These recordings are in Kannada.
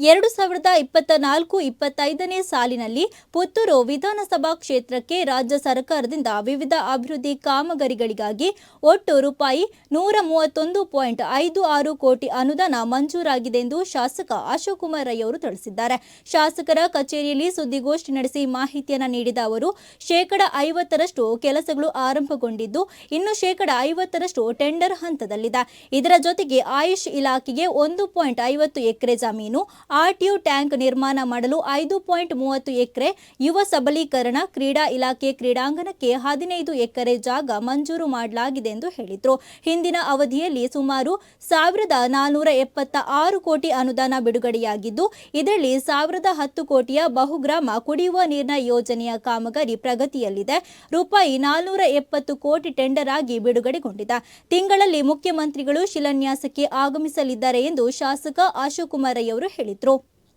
2024-25ನೇ ಸಾಲಿನಲ್ಲಿ ಪುತ್ತೂರು ವಿಧಾನಸಭಾ ಕ್ಷೇತ್ರಕ್ಕೆ ರಾಜ್ಯ ಸರ್ಕಾರದಿಂದ ವಿವಿಧ ಅಭಿವೃದ್ಧಿ ಕಾಮಗಾರಿಗಳಿಗಾಗಿ ಒಟ್ಟು ರೂಪಾಯಿ 131.56 ಕೋಟಿ ಅನುದಾನ ಮಂಜೂರಾಗಿದೆ ಎಂದು ಶಾಸಕ ಅಶೋಕ್ ಕುಮಾರ್ ರೈ ಅವರು ತಿಳಿಸಿದ್ದಾರೆ. ಶಾಸಕರ ಕಚೇರಿಯಲ್ಲಿ ಸುದ್ದಿಗೋಷ್ಠಿ ನಡೆಸಿ ಮಾಹಿತಿಯನ್ನು ನೀಡಿದ ಅವರು ಶೇಕಡ 50ರಷ್ಟು ಕೆಲಸಗಳು ಆರಂಭಗೊಂಡಿದ್ದು ಇನ್ನು ಶೇಕಡ 50ರಷ್ಟು ಟೆಂಡರ್ ಹಂತದಲ್ಲಿದೆ. ಇದರ ಜೊತೆಗೆ ಆಯುಷ್ ಇಲಾಖೆಗೆ 1.50 ಎಕರೆ ಜಮೀನು, ಆರ್ಟಿಒ ಟ್ಯಾಂಕ್ ನಿರ್ಮಾಣ ಮಾಡಲು 5.30 ಎಕರೆ, ಯುವ ಸಬಲೀಕರಣ, ಕ್ರೀಡಾ ಇಲಾಖೆ ಕ್ರೀಡಾಂಗಣಕ್ಕೆ 15 ಎಕರೆ ಜಾಗ ಮಂಜೂರು ಮಾಡಲಾಗಿದೆ ಎಂದು ಹೇಳಿದರು. ಹಿಂದಿನ ಅವಧಿಯಲ್ಲಿ ಸುಮಾರು 1476 ಕೋಟಿ ಅನುದಾನ ಬಿಡುಗಡೆಯಾಗಿದ್ದು ಇದರಲ್ಲಿ 1010 ಕೋಟಿಯ ಬಹುಗ್ರಾಮ ಕುಡಿಯುವ ನೀರಿನ ಯೋಜನೆಯ ಕಾಮಗಾರಿ ಪ್ರಗತಿಯಲ್ಲಿದೆ. ರೂಪಾಯಿ 470 ಕೋಟಿ ಟೆಂಡರ್ ಆಗಿ ಬಿಡುಗಡೆಗೊಂಡಿದೆ. ತಿಂಗಳಲ್ಲಿ ಮುಖ್ಯಮಂತ್ರಿಗಳು ಶಿಲಾನ್ಯಾಸಕ್ಕೆ ಆಗಮಿಸಲಿದ್ದಾರೆ ಎಂದು ಶಾಸಕ ಅಶೋಕ್ ಕುಮಾರ್ ರೈ ಅವರು ಹೇಳಿದರು.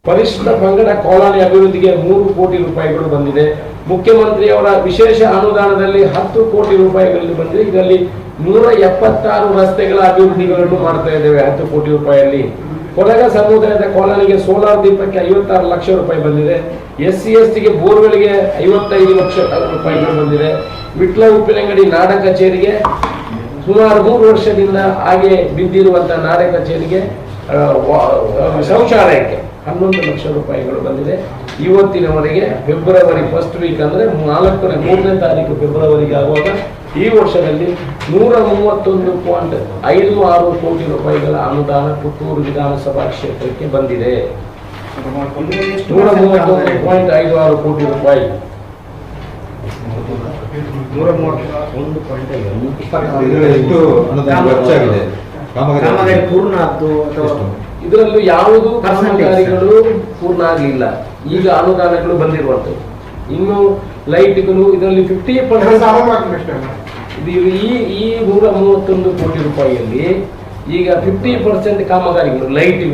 ಪರಿಶಿಷ್ಟ ಪಂಗಡ ಕಾಲೋನಿ ಅಭಿವೃದ್ಧಿಗೆ 3 ಕೋಟಿ ರೂಪಾಯಿಗಳು ಬಂದಿದೆ. ಮುಖ್ಯಮಂತ್ರಿಯವರ ವಿಶೇಷ ಅನುದಾನದಲ್ಲಿ 10 ಕೋಟಿ ರೂಪಾಯಿಗಳು ಬಂದಿದೆ. ಇದರಲ್ಲಿ 176 ರಸ್ತೆಗಳ ಅಭಿವೃದ್ಧಿಗಳನ್ನು ಮಾಡ್ತಾ ಇದ್ದೇವೆ 10 ಕೋಟಿ ರೂಪಾಯಿಯಲ್ಲಿ. ಕೊಡಗ ಸಮುದಾಯದ ಕಾಲೋನಿಗೆ ಸೋಲಾರ್ ದೀಪಕ್ಕೆ 56 ಲಕ್ಷ ರೂಪಾಯಿ ಬಂದಿದೆ. SC STಗೆ ಬೋರ್ಗಳಿಗೆ 55 ಲಕ್ಷ ರೂಪಾಯಿಗಳು ಬಂದಿದೆ. ವಿಟ್ಲ ಉಪ್ಪಿನಂಗಡಿ ನಾಡ ಕಚೇರಿಗೆ ಸುಮಾರು 3 ವರ್ಷದಿಂದ ಹಾಗೆ ಬಿದ್ದಿರುವಂತಹ ನಾಡ ಕಚೇರಿಗೆ ಶೌಚಾಲಯಕ್ಕೆ 11 ಲಕ್ಷ ರೂಪಾಯಿಗಳು ಬಂದಿದೆ. ಇವತ್ತಿನವರೆಗೆ ಫೆಬ್ರವರಿ ಫಸ್ಟ್ ವೀಕ್ ಅಂದರೆ 3ನೇ ತಾರೀಕು ಫೆಬ್ರವರಿಗೆ ಆಗುವಾಗ ಈ ವರ್ಷದಲ್ಲಿ 131.56 ಕೋಟಿ ರೂಪಾಯಿಗಳ ಅನುದಾನ ಪುತ್ತೂರು ವಿಧಾನಸಭಾ ಕ್ಷೇತ್ರಕ್ಕೆ ಬಂದಿದೆ. 131.56 ಕೋಟಿ ರೂಪಾಯಿ. 131 ಇದರಲ್ಲೂ ಯಾವುದು ಕಾಮಗಾರಿಗಳು ಪೂರ್ಣ ಆಗಲಿಲ್ಲ. ಈಗ ಅನುದಾನಗಳು ಬಂದಿರುವಂಥದ್ದು. ಇನ್ನು ಲೈಟ್ಗಳು ಇದರಲ್ಲಿ 50% ಈ 131 ಕೋಟಿ ರೂಪಾಯಿಯಲ್ಲಿ ಈಗ 50% ಕಾಮಗಾರಿಗಳು ಲೈಟ್ಗಳು